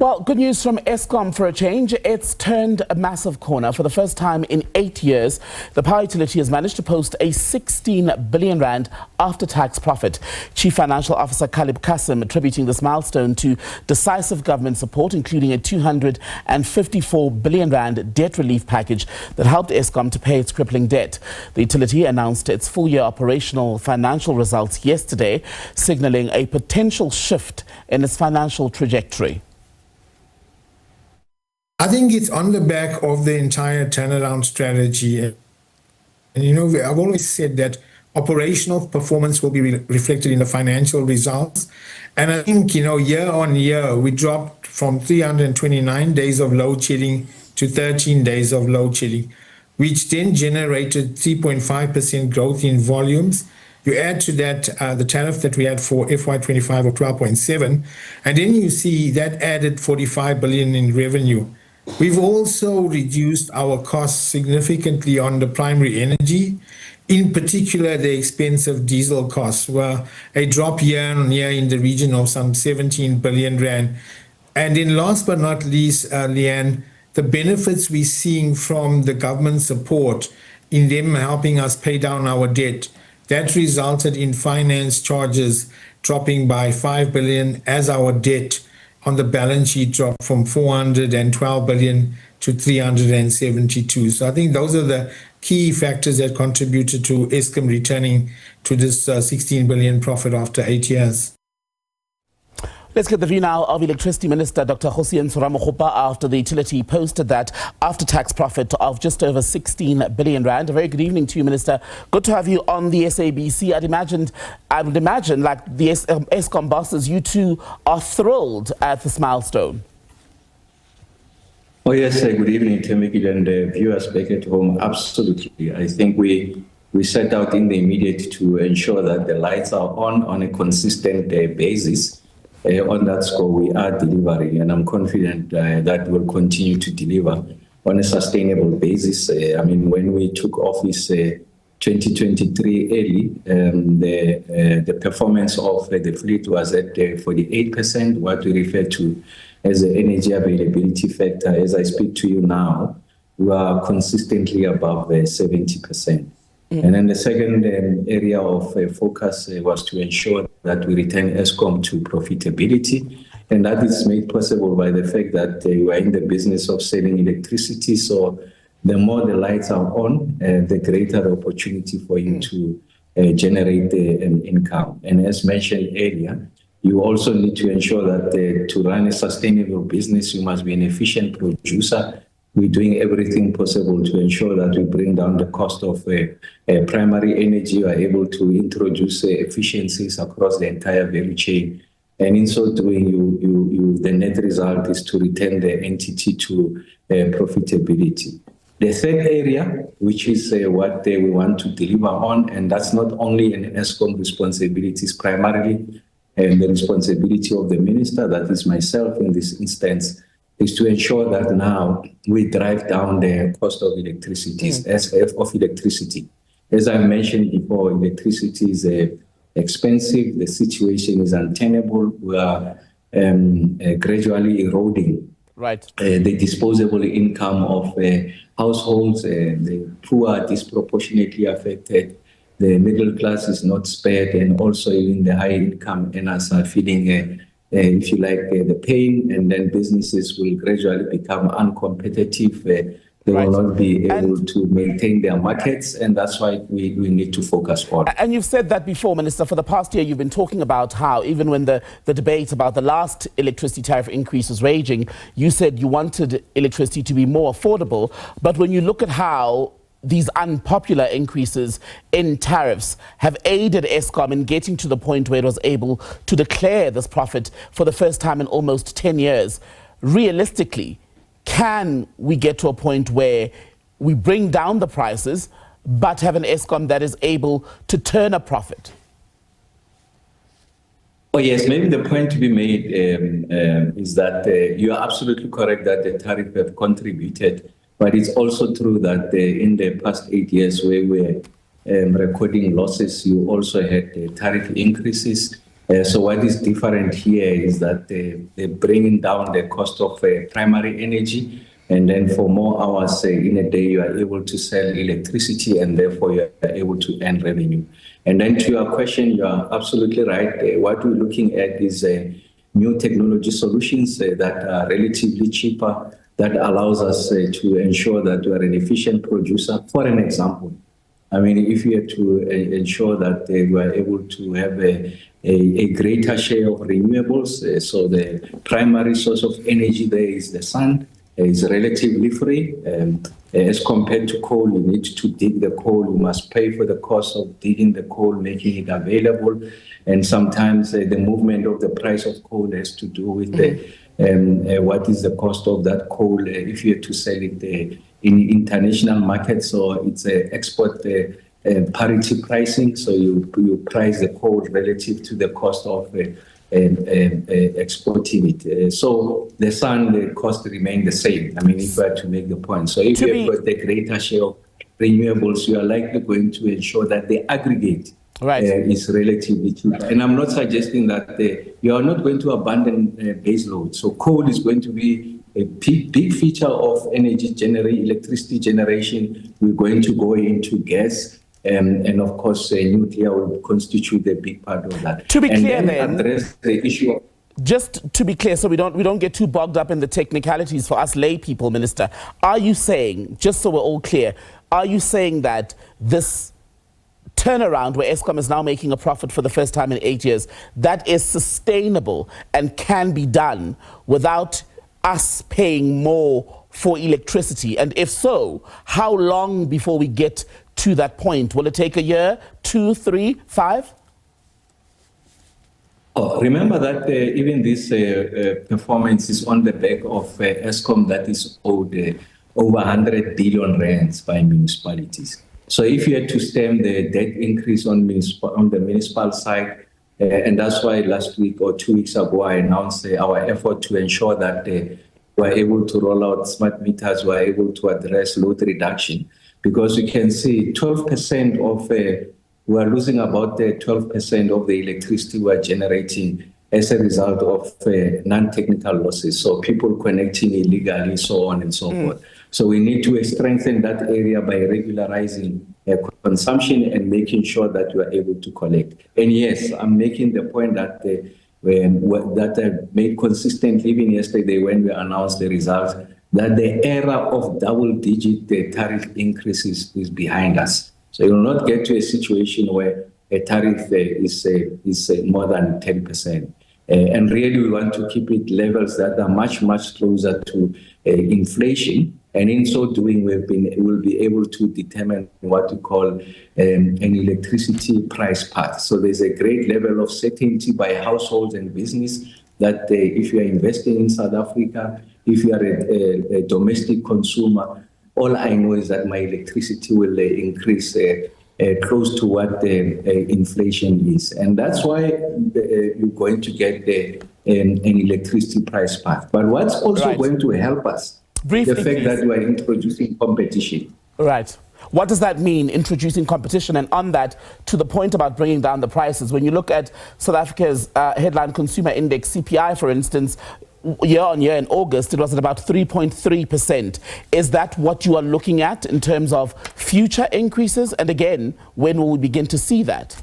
Well, good news from Eskom for a change. It's turned a massive corner. For the first time in 8 years, the power utility has managed to post a 16 billion rand after-tax profit. Chief Financial Officer Khalib Kasim attributing this milestone to decisive government support, including a 254 billion rand debt relief package that helped Eskom to pay its crippling debt. The utility announced its full-year operational financial results yesterday, signalling a potential shift in its financial trajectory. I think it's on the back of the entire turnaround strategy. And you know, I've always said that operational performance will be reflected in the financial results. And I think, you know, year on year, we dropped from 329 days of load shedding to 13 days of load shedding, which then generated 3.5% growth in volumes. You add to that the tariff that we had for FY25 of 12.7, and then you see that added 45 billion in revenue. We've also reduced our costs significantly on the primary energy, in particular the expensive diesel costs, were a drop year on year in the region of some 17 billion rand. And then last but not least, Leanne, the benefits we're seeing from the government support in them helping us pay down our debt, that resulted in finance charges dropping by 5 billion as our debt on the balance sheet dropped from 412 billion to 372. So I think those are the key factors that contributed to Eskom returning to this 16 billion profit after 8 years. Let's get the view now of Electricity Minister Dr Kgosientsho Ramokgopa after the utility posted that after-tax profit of just over 16 billion rand. A very good evening to you, Minister. Good to have you on the SABC. I would imagine, like the Eskom bosses, you two are thrilled at this milestone. Oh yes, good evening, Temeki, and viewers back at home. Absolutely. I think we set out in the immediate to ensure that the lights are on a consistent basis. On that score, we are delivering, and I'm confident that we'll continue to deliver on a sustainable basis. I mean, when we took office 2023 early, the performance of the fleet was at 48%, what we refer to as the energy availability factor. As I speak to you now, we are consistently above 70%. And then the second area of focus was to ensure that we return Eskom to profitability. And that is made possible by the fact that we are in the business of selling electricity. So the more the lights are on, the greater opportunity for you to generate income. And as mentioned earlier, you also need to ensure that to run a sustainable business, you must be an efficient producer. We're doing everything possible to ensure that we bring down the cost of primary energy. We are able to introduce efficiencies across the entire value chain. And in so doing, the net result is to return the entity to profitability. The third area, which is what we want to deliver on, and that's not only an Eskom responsibility, it's primarily the responsibility of the minister, that is myself in this instance, is to ensure that now we drive down the cost of electricity. As I mentioned before, electricity is expensive. The situation is untenable. We are gradually eroding the disposable income of households. The poor are disproportionately affected. The middle class is not spared, and also even the high income earners are feeling if you like, the pain, and then businesses will gradually become uncompetitive. They will not be able to maintain their markets, and that's why we need to focus on. And you've said that before, Minister. For the past year, you've been talking about how, even when the debate about the last electricity tariff increase was raging, you said you wanted electricity to be more affordable. But when you look at how these unpopular increases in tariffs have aided Eskom in getting to the point where it was able to declare this profit for the first time in almost 10 years. Realistically, can we get to a point where we bring down the prices but have an Eskom that is able to turn a profit? Oh yes, maybe the point to be made is that you are absolutely correct that the tariff have contributed. But it's also true that in the past 8 years where we're recording losses, you also had tariff increases. So what is different here is that they're bringing down the cost of primary energy, and then for more hours in a day, you are able to sell electricity, and therefore you are able to earn revenue. And then to your question, you are absolutely right. What we're looking at is new technology solutions that are relatively cheaper, that allows us to ensure that we are an efficient producer. For an example, I mean, if we are to ensure that we are able to have a greater share of renewables, so the primary source of energy there is the sun, is relatively free. As compared to coal, you need to dig the coal, you must pay for the cost of digging the coal, making it available. And sometimes the movement of the price of coal has to do with what is the cost of that coal if you have to sell it in international markets, or it's export parity pricing. So you price the coal relative to the cost of exporting it. So the sun, the cost remain the same. I mean, if I had to make the point. So if you have got the greater share of renewables, you are likely going to ensure that the aggregate is relatively cheap. And I'm not suggesting that you are not going to abandon base load. So coal is going to be a big feature of electricity generation. We're going to go into gas. And of course, nuclear will constitute a big part of that. To be clear, then, address the issue. Just to be clear, so we don't get too bogged up in the technicalities for us lay people, Minister. Are you saying, just so we're all clear, are you saying that this turnaround where Eskom is now making a profit for the first time in 8 years, that is sustainable and can be done without us paying more for electricity? And if so, how long before we get to that point? Will it take a year, 2, 3, 5? Oh, remember that even this performance is on the back of Eskom that is owed over 100 billion rands by municipalities. So if you had to stem the debt increase on the municipal side, and that's why last week or 2 weeks ago I announced our effort to ensure that we're able to roll out smart meters, we're able to address load reduction. Because you can see 12% of, we're losing about 12% of the electricity we're generating as a result of non-technical losses. So people connecting illegally, so on and so forth. So we need to strengthen that area by regularizing consumption and making sure that we are able to collect. And yes, I'm making the point that that I made consistent even yesterday when we announced the results, that the era of double-digit tariff increases is behind us. So you will not get to a situation where a tariff is more than 10%. And really, we want to keep it levels that are much, much closer to inflation. And in so doing, we'll be able to determine what we call an electricity price path. So there's a great level of certainty by households and business that if you are investing in South Africa, if you are a domestic consumer, all I know is that my electricity will increase close to what the inflation is. And that's why you're going to get an electricity price path. But what's also going to help us, briefly, the fact please, that we are introducing competition. Right. What does that mean, introducing competition? And on that, to the point about bringing down the prices, when you look at South Africa's headline consumer index, CPI, for instance, year on year in August, it was at about 3.3%. Is that what you are looking at in terms of future increases? And again, when will we begin to see that?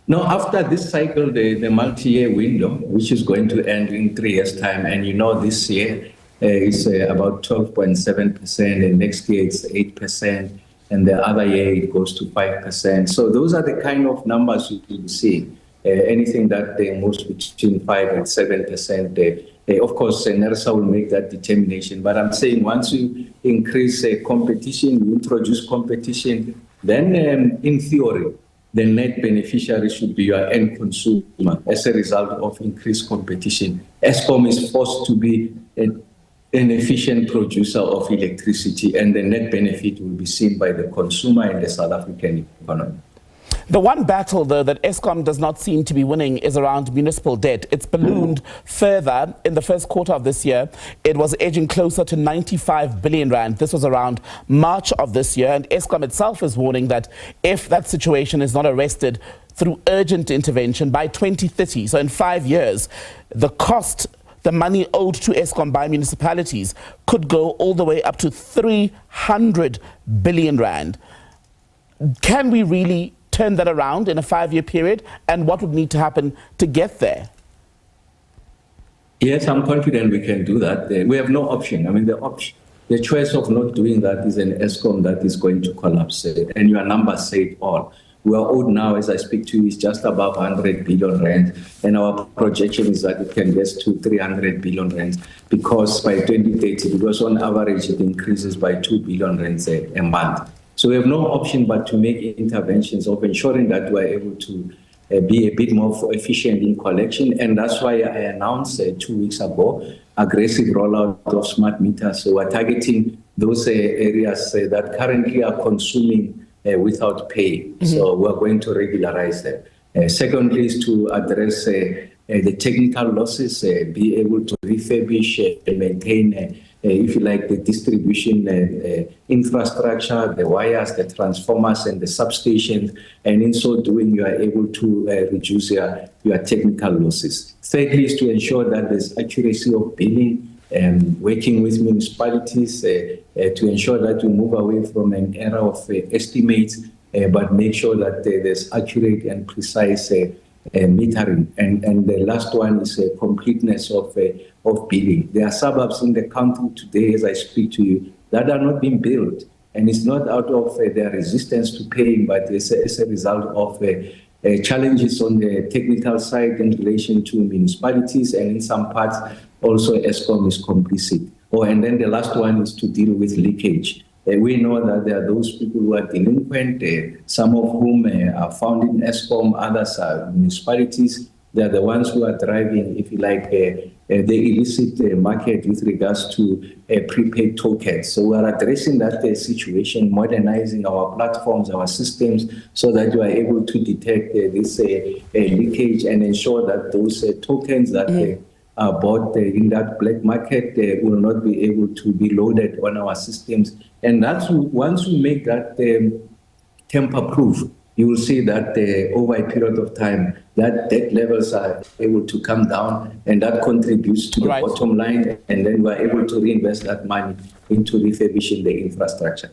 No, after this cycle, the multi-year window, which is going to end in 3 years' time, and you know this year is about 12.7%, and next year it's 8%, and the other year it goes to 5%. So those are the kind of numbers you will see. Anything that moves between 5 and 7%. Of course, NERSA will make that determination. But I'm saying once you increase competition, you introduce competition, then in theory, the net beneficiary should be your end consumer as a result of increased competition. Eskom is forced to be an efficient producer of electricity, and the net benefit will be seen by the consumer and the South African economy. The one battle, though, that Eskom does not seem to be winning is around municipal debt. It's ballooned further in the first quarter of this year. It was edging closer to 95 billion rand. This was around March of this year. And Eskom itself is warning that if that situation is not arrested, through urgent intervention by 2030. So in 5 years, the money owed to Eskom by municipalities could go all the way up to 300 billion rand. Can we really turn that around in a 5-year period? And what would need to happen to get there? Yes, I'm confident we can do that. We have no option. I mean, the choice of not doing that is an Eskom that is going to collapse. And your numbers say it all. We are owed now, as I speak to you, is just above 100 billion rand. And our projection is that it can get to 300 billion rand because by 2030, because on average it increases by 2 billion rand a month. So we have no option but to make interventions of ensuring that we are able to be a bit more efficient in collection. And that's why I announced 2 weeks ago aggressive rollout of smart meters. So we're targeting those areas that currently are consuming without pay. So we're going to regularize them. Secondly is to address the technical losses, be able to refurbish and maintain, if you like, the distribution infrastructure, the wires, the transformers and the substations. And in so doing, you are able to reduce your technical losses. Thirdly is to ensure that there's accuracy of billing, working with municipalities to ensure that we move away from an era of estimates, but make sure that there's accurate and precise metering. And the last one is completeness of billing. There are suburbs in the country today, as I speak to you, that are not being built. And it's not out of their resistance to paying, but it's a result of challenges on the technical side in relation to municipalities, and in some parts also Eskom is complicit. And then the last one is to deal with leakage. We know that there are those people who are delinquent, some of whom are found in Eskom, others are municipalities. They are the ones who are driving, if you like, the illicit market with regards to prepaid tokens. So we are addressing that situation, modernizing our platforms, our systems, so that we are able to detect this leakage and ensure that those tokens that are bought in that black market will not be able to be loaded on our systems. And that's once we make that tamper-proof, you will see that over a period of time, that debt levels are able to come down, and that contributes to the bottom line, and then we're able to reinvest that money into refurbishing the infrastructure.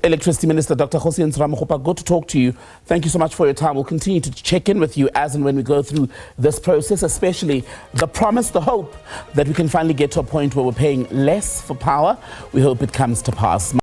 Electricity Minister Dr Kgosientsho Ramokgopa, good to talk to you. Thank you so much for your time. We'll continue to check in with you as and when we go through this process, especially the promise, the hope that we can finally get to a point where we're paying less for power. We hope it comes to pass.